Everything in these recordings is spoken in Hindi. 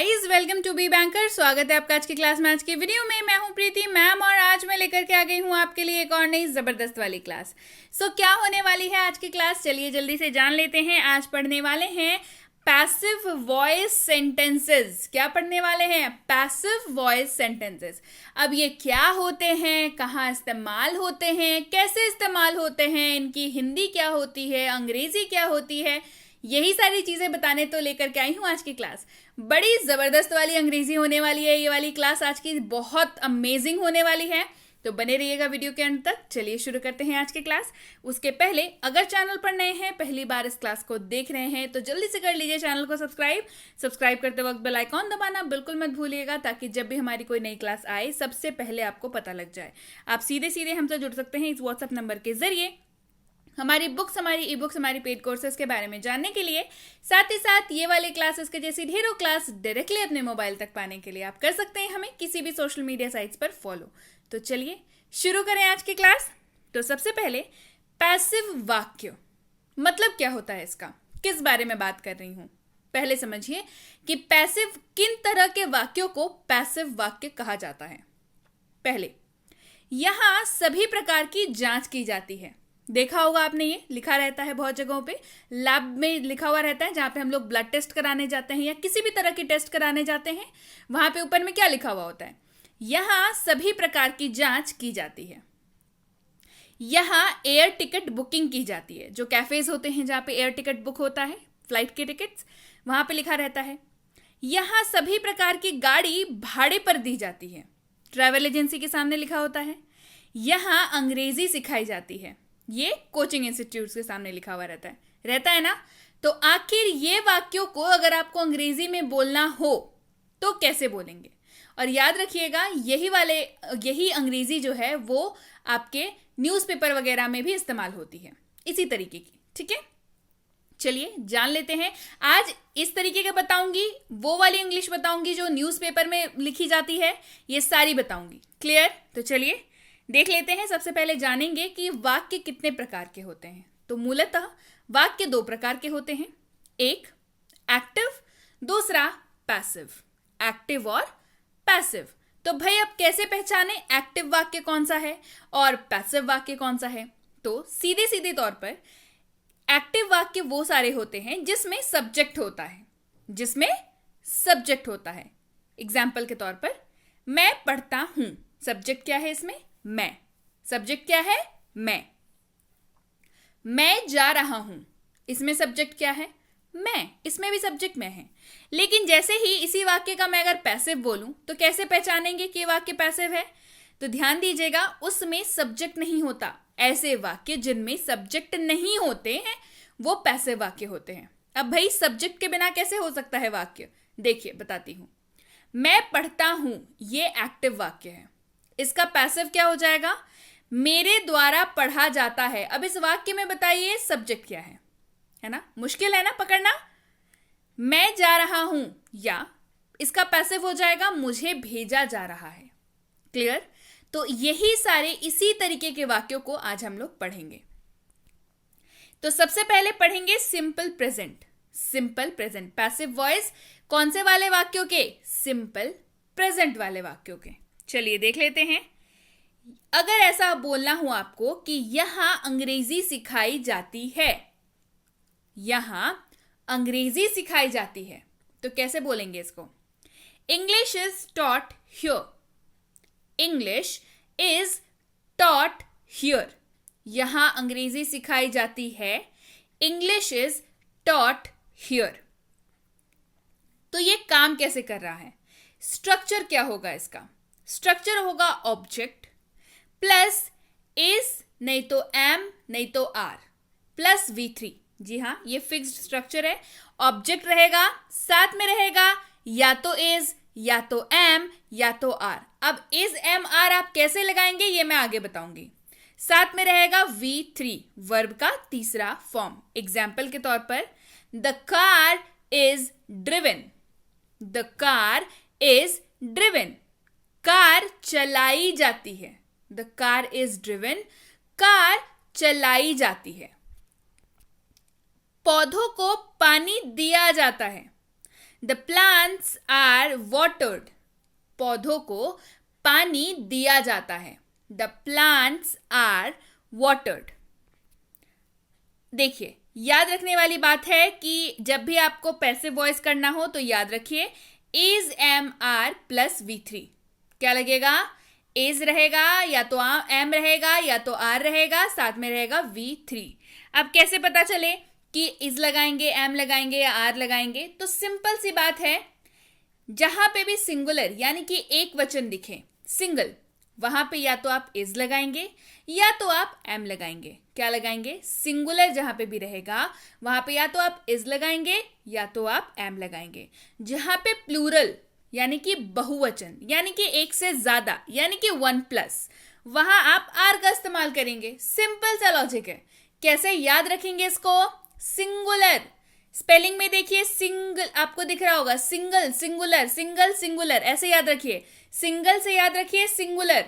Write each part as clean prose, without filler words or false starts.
Guys welcome to be banker. स्वागत है आपका आज की क्लास में। आज की वीडियो में मैं हूं प्रीति मैम और आज मैं लेकर के आ गई हूं आपके लिए एक और नई जबरदस्त वाली क्लास। क्या होने वाली है आज की क्लास, चलिए जल्दी से जान लेते हैं। आज पढ़ने वाले हैं पैसिव वॉइस सेंटेंसेस। क्या पढ़ने वाले हैं? Passive voice sentences. अब ये क्या होते हैं, कहाँ इस्तेमाल होते हैं, कैसे इस्तेमाल होते हैं, इनकी हिंदी क्या होती है, अंग्रेजी क्या होती है, यही सारी चीजें बताने तो लेकर के आई हूँ आज की क्लास। बड़ी जबरदस्त वाली अंग्रेजी होने वाली है ये वाली क्लास। आज की बहुत अमेजिंग होने वाली है, तो बने रहिएगा वीडियो के अंत तक। चलिए शुरू करते हैं आज की क्लास। उसके पहले अगर चैनल पर नए हैं, पहली बार इस क्लास को देख रहे हैं, तो जल्दी से कर लीजिए चैनल को सब्सक्राइब करते वक्त बेल आइकॉन दबाना बिल्कुल मत भूलिएगा, ताकि जब भी हमारी कोई नई क्लास आए सबसे पहले आपको पता लग जाए। आप सीधे सीधे हमसे जुड़ सकते हैं इस व्हाट्सएप नंबर के जरिए। हमारी बुक्स, हमारी ई बुक्स, हमारी पेड कोर्सेज के बारे में जानने के लिए, साथ ही साथ ये वाले क्लासेस के जैसी ढेरों क्लास डायरेक्टली अपने मोबाइल तक पाने के लिए आप कर सकते हैं हमें किसी भी सोशल मीडिया साइट्स पर फॉलो। तो चलिए शुरू करें आज की क्लास। तो सबसे पहले पैसिव वाक्य मतलब क्या होता है, इसका किस बारे में बात कर रही हूं। पहले समझिए कि पैसिव किन तरह के वाक्यों को पैसिव वाक्य कहा जाता है। पहले, यहां सभी प्रकार की जांच की जाती है। देखा होगा आपने, ये लिखा रहता है बहुत जगहों पे, लैब में लिखा हुआ रहता है, जहां पे हम लोग ब्लड टेस्ट कराने जाते हैं या किसी भी तरह की टेस्ट कराने जाते हैं, वहां पे ऊपर में क्या लिखा हुआ होता है? यहां सभी प्रकार की जांच की जाती है। यहां एयर टिकट बुकिंग की जाती है। जो कैफेज होते हैं जहां पे एयर टिकट बुक होता है, फ्लाइट के टिकट्स, वहां पे लिखा रहता है। यहां सभी प्रकार की गाड़ी भाड़े पर दी जाती है, ट्रैवल एजेंसी के सामने लिखा होता है। यहां अंग्रेजी सिखाई जाती है, ये कोचिंग इंस्टीट्यूट के सामने लिखा हुआ रहता है ना। तो आखिर ये वाक्यों को अगर आपको अंग्रेजी में बोलना हो तो कैसे बोलेंगे? और याद रखिएगा, यही अंग्रेजी जो है वो आपके न्यूज़पेपर वगैरह में भी इस्तेमाल होती है, इसी तरीके की। ठीक है, चलिए जान लेते हैं। आज इस तरीके का बताऊंगी, वो वाली इंग्लिश बताऊंगी जो न्यूज़पेपर में लिखी जाती है, ये सारी बताऊंगी। क्लियर? तो चलिए देख लेते हैं। सबसे पहले जानेंगे कि वाक्य कितने प्रकार के होते हैं। तो मूलतः वाक्य दो प्रकार के होते हैं, एक एक्टिव, दूसरा पैसिव। एक्टिव और पैसिव। तो भाई अब कैसे पहचाने एक्टिव वाक्य कौन सा है और पैसिव वाक्य कौन सा है? तो सीधे सीधे तौर पर एक्टिव वाक्य वो सारे होते हैं जिसमें सब्जेक्ट होता है। एग्जाम्पल के तौर पर, मैं पढ़ता हूं, सब्जेक्ट क्या है इसमें? मैं। सब्जेक्ट क्या है? मैं जा रहा हूं, इसमें सब्जेक्ट क्या है? मैं। इसमें भी सब्जेक्ट मैं है। लेकिन जैसे ही इसी वाक्य का मैं अगर पैसिव बोलूं तो कैसे पहचानेंगे कि वाक्य पैसिव है? तो ध्यान दीजिएगा, उसमें सब्जेक्ट नहीं होता। ऐसे वाक्य जिनमें सब्जेक्ट नहीं होते हैं वो पैसिव वाक्य होते हैं। अब भाई सब्जेक्ट के बिना कैसे हो सकता है वाक्य? देखिए बताती हूं। मैं पढ़ता हूं, ये एक्टिव वाक्य है। इसका पैसिव क्या हो जाएगा? मेरे द्वारा पढ़ा जाता है। अब इस वाक्य में बताइए सब्जेक्ट क्या है ना? मुश्किल है ना पकड़ना। मैं जा रहा हूं, या इसका पैसिव हो जाएगा मुझे भेजा जा रहा है। क्लियर? तो यही सारे इसी तरीके के वाक्यों को आज हम लोग पढ़ेंगे। तो सबसे पहले पढ़ेंगे simple present. Simple present passive voice कौन से वाले वाक्यों के? सिंपल प्रेजेंट वाले वाक्यों के। चलिए देख लेते हैं। अगर ऐसा बोलना हो आपको कि यहां अंग्रेजी सिखाई जाती है, यहां अंग्रेजी सिखाई जाती है, तो कैसे बोलेंगे इसको? English is taught here. English is taught here. यहां अंग्रेजी सिखाई जाती है, इंग्लिश इज टॉट हियर। तो ये काम कैसे कर रहा है? स्ट्रक्चर क्या होगा इसका? स्ट्रक्चर होगा ऑब्जेक्ट प्लस इज, नहीं तो एम, नहीं तो आर, प्लस V3। जी हाँ, ये फिक्स्ड स्ट्रक्चर है। ऑब्जेक्ट रहेगा, साथ में रहेगा या तो इज, या तो एम, या तो आर। अब इज, एम, आर आप कैसे लगाएंगे ये मैं आगे बताऊंगी। साथ में रहेगा V3, वर्ब का तीसरा फॉर्म। एग्जाम्पल के तौर पर, the car is driven. The car is driven. Car चलाई जाती है। The car is driven. Car चलाई जाती है। पौधों को पानी दिया जाता है। द प्लांट्स आर वाटर्ड, पौधों को पानी दिया जाता है। The plants are watered. देखिए, याद रखने वाली बात है कि जब भी आपको पैसिव वॉइस करना हो तो याद रखिए is am are plus V3। क्या लगेगा? इज रहेगा, या तो एम रहेगा, या तो आर रहेगा, साथ में रहेगा V3। अब कैसे पता चले कि इज लगाएंगे, एम लगाएंगे या आर लगाएंगे? तो सिंपल सी बात है, जहां पे भी सिंगुलर यानी कि एक वचन दिखे, सिंगल, वहां पे या तो आप इज लगाएंगे या तो आप एम लगाएंगे। क्या लगाएंगे? सिंगुलर जहां पे भी रहेगा वहां पे या तो आप इज लगाएंगे या तो आप एम लगाएंगे। जहां पे प्लूरल यानी कि बहुवचन, यानी कि एक से ज्यादा, यानी कि 1+, वहां आप आर का इस्तेमाल करेंगे। सिंपल सा लॉजिक है। कैसे याद रखेंगे इसको? सिंगुलर स्पेलिंग में देखिए, सिंगल आपको दिख रहा होगा, सिंगल सिंगुलर, सिंगल सिंगुलर, ऐसे याद रखिए। सिंगल से याद रखिए सिंगुलर,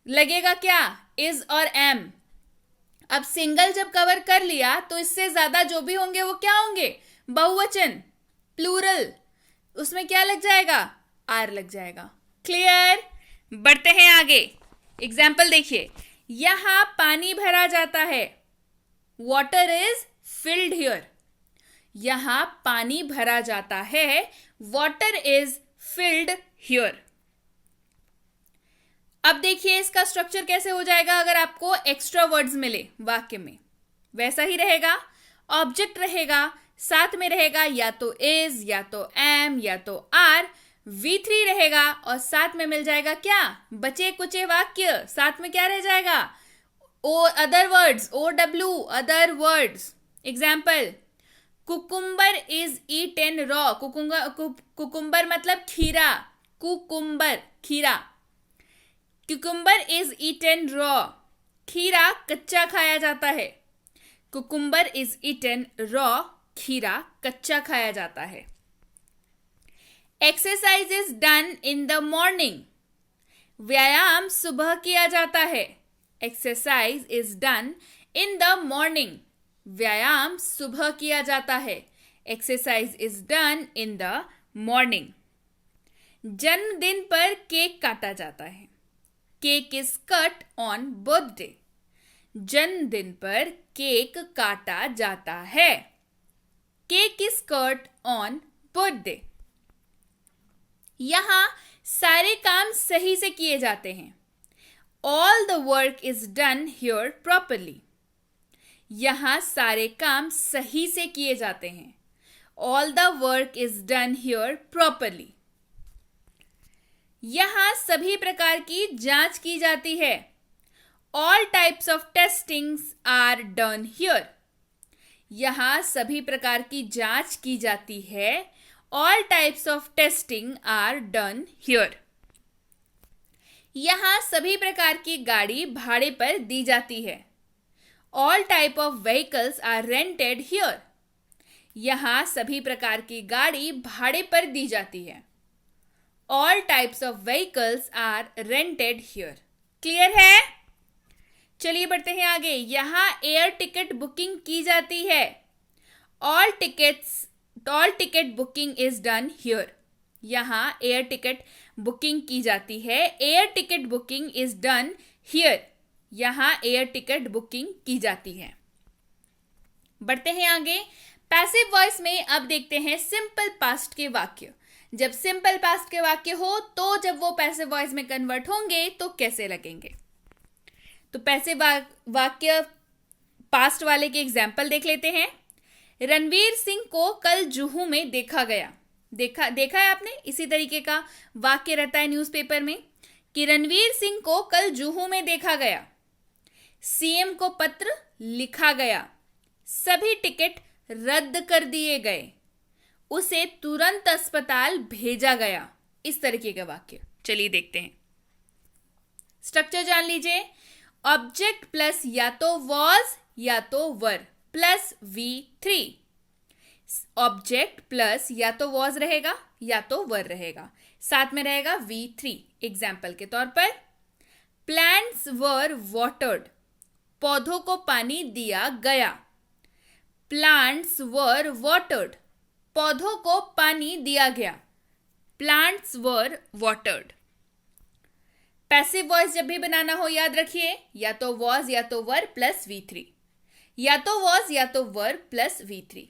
लगेगा क्या? इज और एम। अब सिंगल जब कवर कर लिया तो इससे ज्यादा जो भी होंगे वो क्या होंगे? बहुवचन, प्लूरल, उसमें क्या लग जाएगा? आर लग जाएगा। क्लियर? बढ़ते हैं आगे। एग्जाम्पल देखिए, यहां पानी भरा जाता है। Water is filled here. यहां पानी भरा जाता है, वाटर इज फिल्ड हियर। अब देखिए इसका स्ट्रक्चर कैसे हो जाएगा अगर आपको एक्स्ट्रा वर्ड्स मिले वाक्य में। वैसा ही रहेगा, ऑब्जेक्ट रहेगा, साथ में रहेगा या तो इज, या तो एम, या तो आर, V3 रहेगा और साथ में मिल जाएगा क्या? बचे कुचे वाक्य, साथ में क्या रह जाएगा? Other words, OW, other words. Example, cucumber is eaten raw. Cucumber मतलब खीरा, कुकुम्बर खीरा। कुकुम्बर इज ईटेन रॉ, खीरा कच्चा खाया जाता है। कुकुम्बर इज ईटेन रॉ, खीरा कच्चा खाया जाता है। Exercise is done in the morning, व्यायाम सुबह किया जाता है। Exercise is done in the morning, व्यायाम सुबह किया जाता है। Exercise is done in the morning. जन्मदिन पर केक काटा जाता है। Cake is cut on birthday. जन्मदिन पर केक काटा जाता है। Cake is cut on birthday. यहां सारे काम सही से किए जाते हैं। All the work is done here properly. यहां सारे काम सही से किए जाते हैं। All the work is done here properly. यहां सभी प्रकार की जांच की जाती है। All types of testings are done here. यहां सभी प्रकार की जांच की जाती है। All types of testing are done here. यहां सभी प्रकार की गाड़ी भाड़े पर दी जाती है। All type of vehicles are rented here. यहां सभी प्रकार की गाड़ी भाड़े पर दी जाती है। All types of vehicles are rented here. Clear है? चलिए बढ़ते हैं आगे। यहां एयर टिकट बुकिंग की जाती है। All ticket booking is done here. यहां एयर टिकट बुकिंग की जाती है। Air ticket booking is done here. यहां एयर टिकट बुकिंग की जाती है। बढ़ते हैं आगे। पैसिव वॉइस में अब देखते हैं सिंपल पास्ट के वाक्य। जब सिंपल पास्ट के वाक्य हो तो जब वो पैसिव वॉइस में कन्वर्ट होंगे तो कैसे लगेंगे? तो पैसिव वाक्य पास्ट वाले के एग्जाम्पल देख लेते हैं। रणवीर सिंह को कल जुहू में देखा गया। देखा है आपने? इसी तरीके का वाक्य रहता है न्यूज़पेपर में कि रणवीर सिंह को कल जुहू में देखा गया। सीएम को पत्र लिखा गया। सभी टिकट रद्द कर दिए गए। उसे तुरंत अस्पताल भेजा गया। इस तरीके का वाक्य। चलिए देखते हैं। स्ट्रक्चर जान लीजिए। ऑब्जेक्ट प्लस या तो वॉज या तो वर प्लस V3। ऑब्जेक्ट प्लस या तो वॉज रहेगा या तो वर रहेगा, साथ में रहेगा V3। एग्जाम्पल के तौर पर, प्लांट्स वर वाटर्ड, पौधों को पानी दिया गया। प्लांट्स वर वाटर्ड, पौधों को पानी दिया गया, प्लांट्स वर वाटर्ड। पैसिव वॉइस जब भी बनाना हो याद रखिए, या तो वॉज या तो वर प्लस V3, या तो वॉज या तो वर प्लस V3।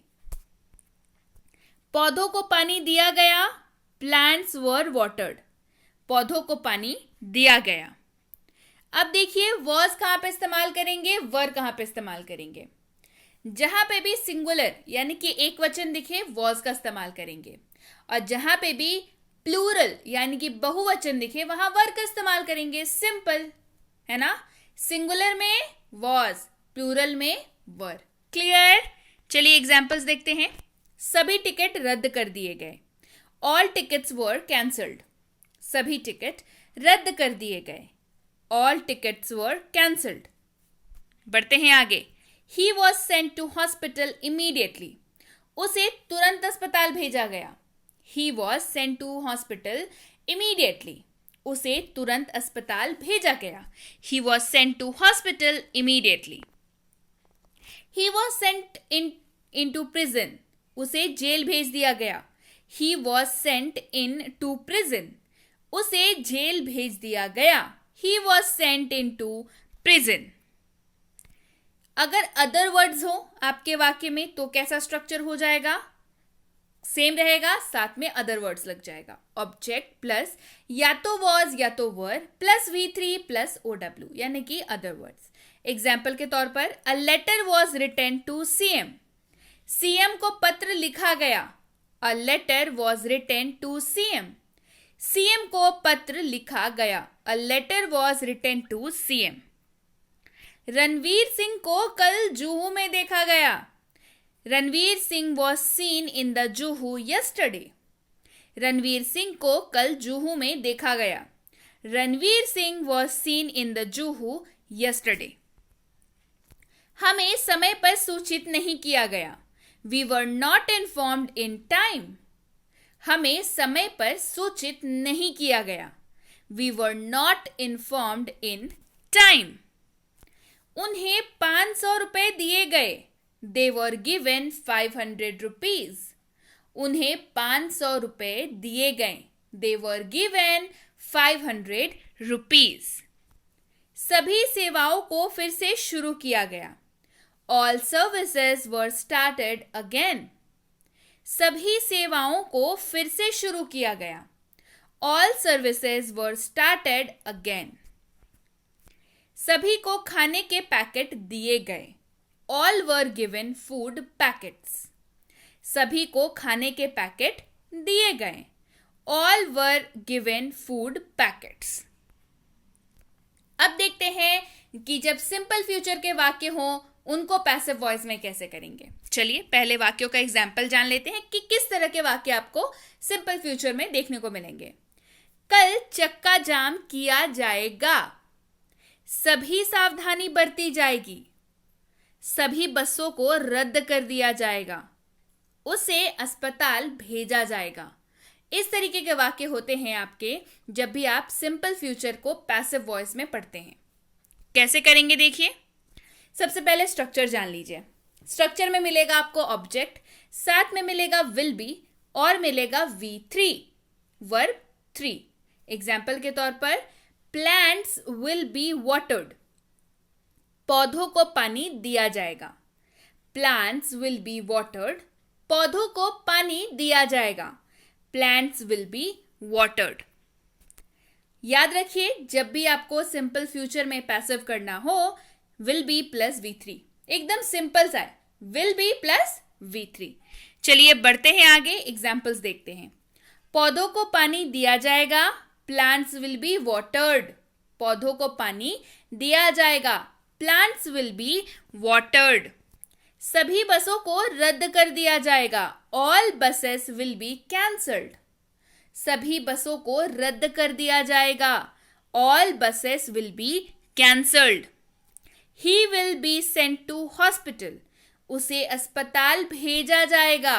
पौधों को पानी दिया गया, प्लांट्स वर वाटर्ड, पौधों को पानी दिया गया। अब देखिए वॉज कहां पे इस्तेमाल करेंगे, वर कहां पे इस्तेमाल करेंगे। जहां पे भी सिंगुलर यानी कि एक वचन दिखे वॉज का इस्तेमाल करेंगे, और जहां पे भी प्लूरल यानी कि बहुवचन दिखे वहां वर का इस्तेमाल करेंगे। सिंपल है ना, सिंगुलर में वॉज, प्लूरल में वर। क्लियर? चलिए एग्जांपल्स देखते हैं। सभी टिकट रद्द कर दिए गए, ऑल टिकट्स वर कैंसल्ड, सभी टिकट रद्द कर दिए गए, ऑल टिकट्स वर कैंसल्ड। बढ़ते हैं आगे। He was sent to hospital immediately, उसे तुरंत अस्पताल भेजा गया। He was sent to hospital immediately, उसे तुरंत अस्पताल भेजा गया। He was sent to hospital immediately. He was sent in to prison, उसे जेल भेज दिया गया। He was sent in to prison, उसे जेल भेज दिया गया। He was sent in to prison. अगर अदर वर्ड्स हो आपके वाक्य में तो कैसा स्ट्रक्चर हो जाएगा, सेम रहेगा, साथ में अदर वर्ड्स लग जाएगा। ऑब्जेक्ट प्लस या तो वॉज या तो वर प्लस V3 प्लस OW यानी कि अदर वर्ड्स। एग्जाम्पल के तौर पर a letter was written to CM, CM को पत्र लिखा गया। A letter was written to CM, CM को पत्र लिखा गया। A letter was written to CM। Ranveer Singh को कल जुहू में देखा गया। Ranveer Singh was seen in the Juhu yesterday, Ranveer Singh को कल जुहू में देखा गया। Ranveer Singh was seen in the Juhu yesterday. हमें समय पर सूचित नहीं किया गया, we were not informed in time, हमें समय पर सूचित नहीं किया गया, we were not informed in time. उन्हें 500 रुपए दिए गए, दे वर गिवन 500 रुपीज, उन्हें 500 रुपए दिए गए, दे वर गिवन 500 रुपीज। सभी सेवाओं को फिर से शुरू किया गया, all services were started again, सभी सेवाओं को फिर से शुरू किया गया, all services were started again. सभी को खाने के पैकेट दिए गए, all were given food packets, सभी को खाने के पैकेट दिए गए, all were given food packets. अब देखते हैं कि जब सिंपल फ्यूचर के वाक्य हों उनको पैसिव वॉइस में कैसे करेंगे। चलिए पहले वाक्यों का एग्जाम्पल जान लेते हैं कि किस तरह के वाक्य आपको सिंपल फ्यूचर में देखने को मिलेंगे। कल चक्का जाम किया जाएगा, सभी सावधानी बरती जाएगी, सभी बसों को रद्द कर दिया जाएगा, उसे अस्पताल भेजा जाएगा। इस तरीके के वाक्य होते हैं आपके जब भी आप सिंपल फ्यूचर को पैसिव वॉइस में पढ़ते हैं। कैसे करेंगे देखिए। सबसे पहले स्ट्रक्चर जान लीजिए। स्ट्रक्चर में मिलेगा आपको ऑब्जेक्ट, साथ में मिलेगा विल बी और मिलेगा V3 वर्ब 3। एग्जाम्पल के तौर पर प्लांट्स विल बी वाटर्ड, पौधों को पानी दिया जाएगा। प्लांट्स विल बी वाटर्ड, पौधों को पानी दिया जाएगा। Plants will be watered. याद रखिए जब भी आपको सिंपल फ्यूचर में पैसिव करना हो विल बी प्लस V3, एकदम सिंपल सा है, विल बी प्लस V3। चलिए बढ़ते हैं आगे, एग्जाम्पल्स देखते हैं। पौधों को पानी दिया जाएगा, प्लांट्स विल बी वाटर्ड, पौधों को पानी दिया जाएगा। Plants will be watered. सभी बसों को रद्द कर दिया जाएगा, all buses will be cancelled, सभी बसों को रद्द कर दिया जाएगा, all buses will be cancelled. He will be sent to hospital, उसे अस्पताल भेजा जाएगा।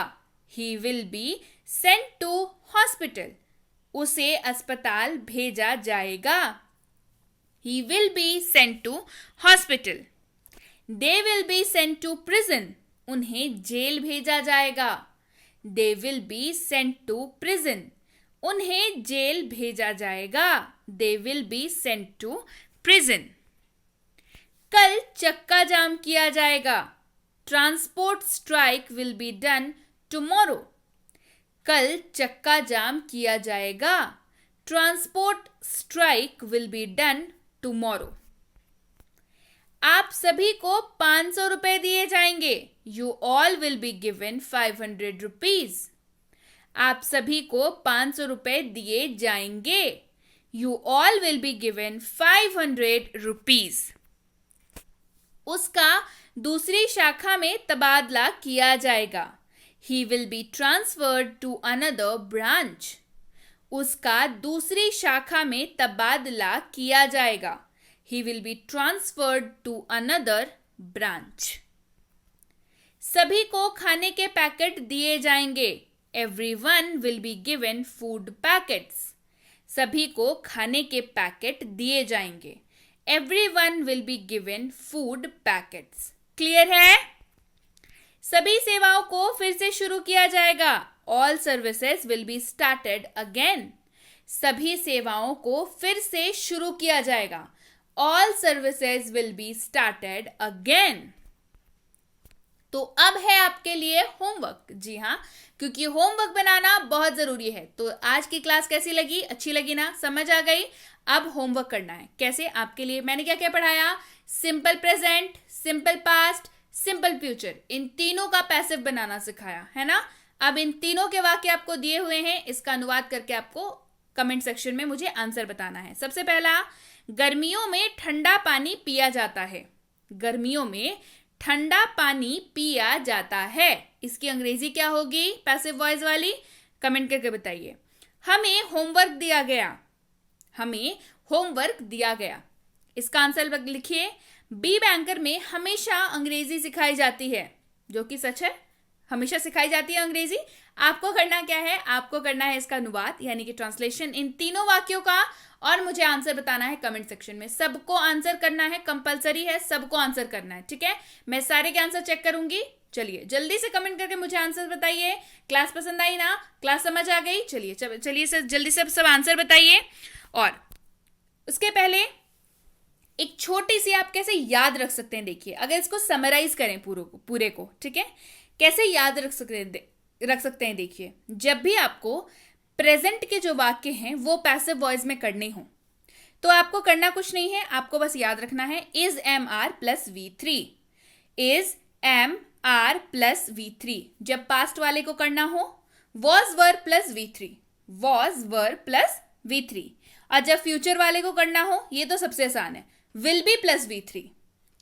He will be sent to hospital, उसे अस्पताल भेजा जाएगा। He will be sent to hospital. They will be sent to prison. उन्हें जेल भेजा जाएगा। They will be sent to prison. उन्हें जेल भेजा जाएगा. They will be sent to prison. कल चक्का जाम किया जाएगा. Transport strike will be done tomorrow. कल चक्का जाम किया जाएगा. Transport strike will be done tomorrow. आप सभी को 500 रुपए दिए जाएंगे. You all will be given 500 rupees. आप सभी को 500 रुपए दिए जाएंगे. You all will be given 500 rupees. उसका दूसरी शाखा में तबादला किया जाएगा. He will be transferred to another branch. उसका दूसरी शाखा में तबादला किया जाएगा. He will be transferred to another branch. सभी को खाने के पैकेट दिए जाएंगे. Everyone will be given food packets. सभी को खाने के पैकेट दिए जाएंगे. Everyone will be given food packets. Clear है? सभी सेवाओं को फिर से शुरू किया जाएगा. All services will be started again. सभी सेवाओं को फिर से शुरू किया जाएगा. All services will be started again. तो अब है आपके लिए होमवर्क. जी हाँ, क्योंकि होमवर्क बनाना बहुत जरूरी है. तो आज की क्लास कैसी लगी? अच्छी लगी ना? समझ आ गई? अब होमवर्क करना है. कैसे? आपके लिए मैंने क्या क्या पढ़ाया? Simple present, simple past, simple future. इन तीनों का पैसिव बनाना सिखाया है ना. अब इन तीनों के वाक्य आपको दिए हुए हैं. इसका अनुवाद करके आपको कमेंट सेक्शन में मुझे आंसर बताना है. सबसे पहला, गर्मियों में ठंडा पानी पिया जाता है. गर्मियों में ठंडा पानी पिया जाता है. इसकी अंग्रेजी क्या होगी पैसिव वॉइस वाली? कमेंट करके बताइए. हमें होमवर्क दिया गया. हमें होमवर्क दिया गया. इसका आंसर लिखिए. बी बैंकर में हमेशा अंग्रेजी सिखाई जाती है, जो कि सच है. हमेशा सिखाई जाती है अंग्रेजी. आपको करना क्या है? आपको करना है इसका अनुवाद यानी कि ट्रांसलेशन इन तीनों वाक्यों का, और मुझे आंसर बताना है कमेंट सेक्शन में. सबको आंसर करना है, कंपलसरी है, सबको आंसर करना है. ठीक है, मैं सारे के आंसर चेक करूंगी. चलिए जल्दी से कमेंट करके मुझे आंसर बताइए. क्लास पसंद आई ना? क्लास समझ आ गई? चलिए जल्दी से सब आंसर बताइए. और उसके पहले एक छोटी सी आप कैसे याद रख सकते हैं. देखिए, अगर इसको समराइज करें पूरे को, ठीक है, कैसे याद रख सकते हैं. देखिए, जब भी आपको प्रेजेंट के जो वाक्य हैं वो पैसिव वॉइस में करने हो तो आपको करना कुछ नहीं है. आपको बस याद रखना है is am are plus V3. Is am are plus V3. जब पास्ट वाले को करना हो was were plus V3. Was were plus V3. और जब फ्यूचर वाले को करना हो, ये तो सबसे आसान है, will be plus V3.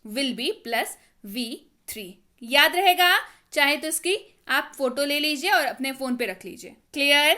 Will be plus V3. याद रहेगा? चाहे तो इसकी आप फोटो ले लीजिए और अपने फोन पे रख लीजिए. क्लियर?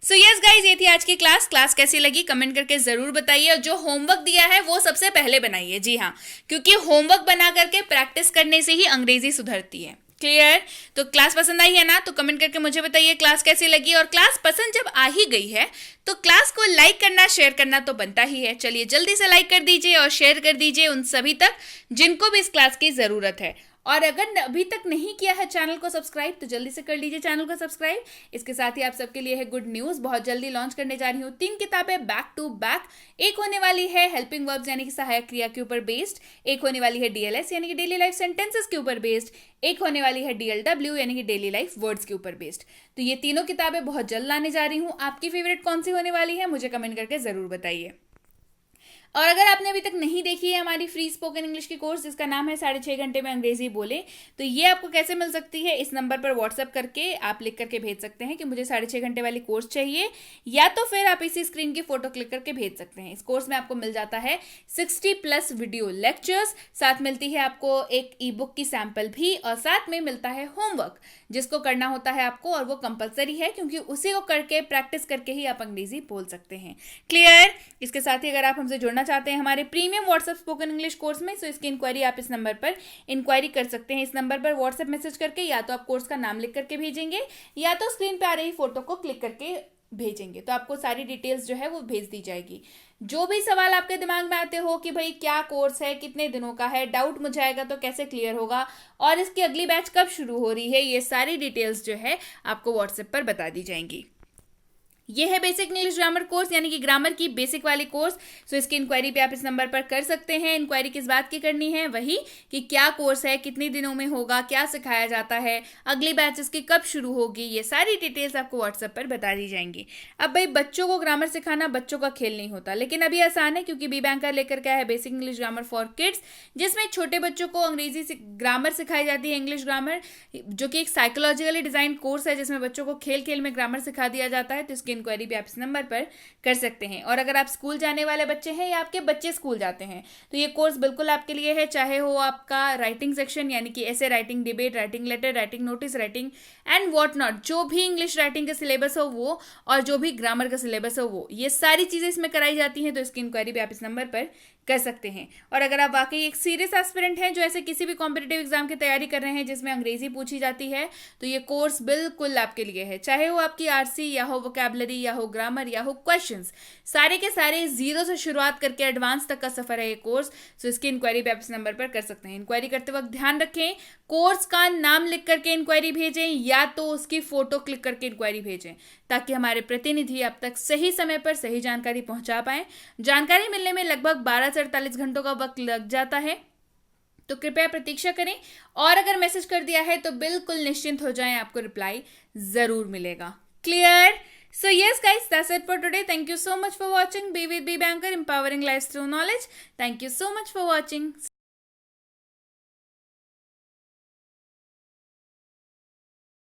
सो यस गाइज, ये थी आज की क्लास. क्लास कैसी लगी कमेंट करके जरूर बताइए. और जो होमवर्क दिया है वो सबसे पहले बनाइए. जी हाँ, क्योंकि होमवर्क बना करके प्रैक्टिस करने से ही अंग्रेजी सुधरती है. क्लियर? तो क्लास पसंद आई है ना? तो कमेंट करके मुझे बताइए क्लास कैसी लगी. और क्लास पसंद जब आ ही गई है तो क्लास को लाइक करना, शेयर करना तो बनता ही है. चलिए जल्दी से लाइक कर दीजिए और शेयर कर दीजिए उन सभी तक जिनको भी इस क्लास की जरूरत है. और अगर अभी तक नहीं किया है चैनल को सब्सक्राइब तो जल्दी से कर लीजिए चैनल को सब्सक्राइब. इसके साथ ही आप सबके लिए है गुड न्यूज़. बहुत जल्दी लॉन्च करने जा रही हूँ 3 किताबें बैक टू बैक. एक होने वाली है हेल्पिंग वर्ब्स यानी कि सहायक क्रिया के ऊपर बेस्ड. एक होने वाली है DLS यानी कि डेली लाइफ सेंटेंसेस के ऊपर बेस्ड. एक होने वाली है DLW यानी कि डेली लाइफ वर्ड्स के ऊपर बेस्ड. तो ये तीनों किताबें बहुत जल्द लाने जा रही हूँ. आपकी फेवरेट कौन सी होने वाली है मुझे कमेंट करके जरूर बताइए. और अगर आपने अभी तक नहीं देखी है हमारी फ्री स्पोकन इंग्लिश की कोर्स जिसका नाम है 6.5 घंटे में अंग्रेजी बोले, तो ये आपको कैसे मिल सकती है? इस नंबर पर व्हाट्सएप करके आप लिख करके भेज सकते हैं कि मुझे 6.5 घंटे वाली कोर्स चाहिए, या तो फिर आप इसी स्क्रीन की फोटो क्लिक करके भेज सकते हैं. इस कोर्स में आपको मिल जाता है 60+ वीडियो लेक्चर्स, साथ मिलती है आपको एक ई बुक की सैंपल भी, और साथ में मिलता है होमवर्क जिसको करना होता है आपको, और वो कंपलसरी है क्योंकि उसी को करके प्रैक्टिस करके ही आप अंग्रेजी बोल सकते हैं. क्लियर? इसके साथ ही अगर आप हमसे जुड़ना चाहते हैं हमारे premium WhatsApp spoken English course में, तो इसकी इंक्वायरी आप इस नंबर पर इंक्वायरी कर सकते हैं. इस नंबर पर व्हाट्सएप मैसेज करके या तो आप कोर्स का नाम लिख करके भेजेंगे, या तो स्क्रीन पे आ रही फोटो को क्लिक करके भेजेंगे तो आपको सारी डिटेल्स जो है वो भेज दी जाएगी। जो भी सवाल आपके दिमाग में आते हो कि भाई क्या कोर्स है, कितने दिनों का है, डाउट मुझे आएगा तो कैसे क्लियर होगा, और इसकी अगली बैच कब शुरू हो रही है, ये सारी डिटेल्स जो है आपको व्हाट्सएप पर बता दी जाएंगी। ये है बेसिक इंग्लिश ग्रामर कोर्स, यानी कि ग्रामर की बेसिक वाली कोर्स। सो इसकी इंक्वायरी भी आप इस नंबर पर कर सकते हैं। इंक्वायरी किस बात की करनी है, वही कि क्या कोर्स है, कितने दिनों में होगा, क्या सिखाया जाता है, अगली बैच इसकी कब शुरू होगी, ये सारी डिटेल्स आपको व्हाट्सएप पर बता दी जाएंगी। अब भाई बच्चों को ग्रामर सिखाना बच्चों का खेल नहीं होता, लेकिन अभी आसान है क्योंकि बी बैंकर लेकर के है basic English grammar for kids, जिसमें छोटे बच्चों को अंग्रेजी ग्रामर सिखाई जाती है, इंग्लिश ग्रामर, जो कि एक साइकोलॉजिकली डिजाइन कोर्स है जिसमें बच्चों को खेल खेल में ग्रामर सिखा दिया जाता है। तो इसकी इंक्वायरी भी आप इस नंबर पर कर सकते हैं। और अगर आप स्कूल जाने वाले बच्चे हैं या आपके बच्चे स्कूल जाते हैं तो ये कोर्स बिल्कुल आपके लिए है, चाहे हो आपका राइटिंग सेक्शन यानी कि ऐसे writing, debate, writing letter, writing notice, writing and what not, जो भी इंग्लिश राइटिंग का सिलेबस हो वो, और जो भी ग्रामर का सिलेबस हो वो, ये सारी चीजें इसमें कराई जाती हैं। तो इसकी इंक्वायरी भी आप इस नंबर पर कर सकते हैं। और अगर आप वाकई एक सीरियस एस्पिरेंट हैं जो ऐसे किसी भी कॉम्पिटिटिव एग्जाम की तैयारी कर रहे हैं जिसमें अंग्रेजी पूछी जाती है, तो ये कोर्स बिल्कुल आपके लिए है, चाहे वो आपकी आरसी या हो वोकैबुलरी या हो ग्रामर या हो क्वेश्चंस, सारे के सारे जीरो से शुरुआत करके एडवांस तक का सफर है ये कोर्स। सो इसकी इंक्वायरी भी आप इस नंबर पर कर सकते हैं। इंक्वायरी करते वक्त ध्यान रखें, कोर्स का नाम लिख करके इंक्वायरी भेजें या तो उसकी फोटो क्लिक करके इंक्वायरी भेजें, ताकि हमारे प्रतिनिधि आप तक सही समय पर सही जानकारी पहुंचा पाए। जानकारी मिलने में लगभग 12 से 48 घंटों का वक्त लग जाता है, तो कृपया प्रतीक्षा करें। और अगर मैसेज कर दिया है तो बिल्कुल निश्चिंत हो जाएं, आपको रिप्लाई जरूर मिलेगा। Clear? So yes guys, that's it for today. Thank you so much for watching. Be with Be Banker, empowering lives through knowledge. Thank you so much for watching.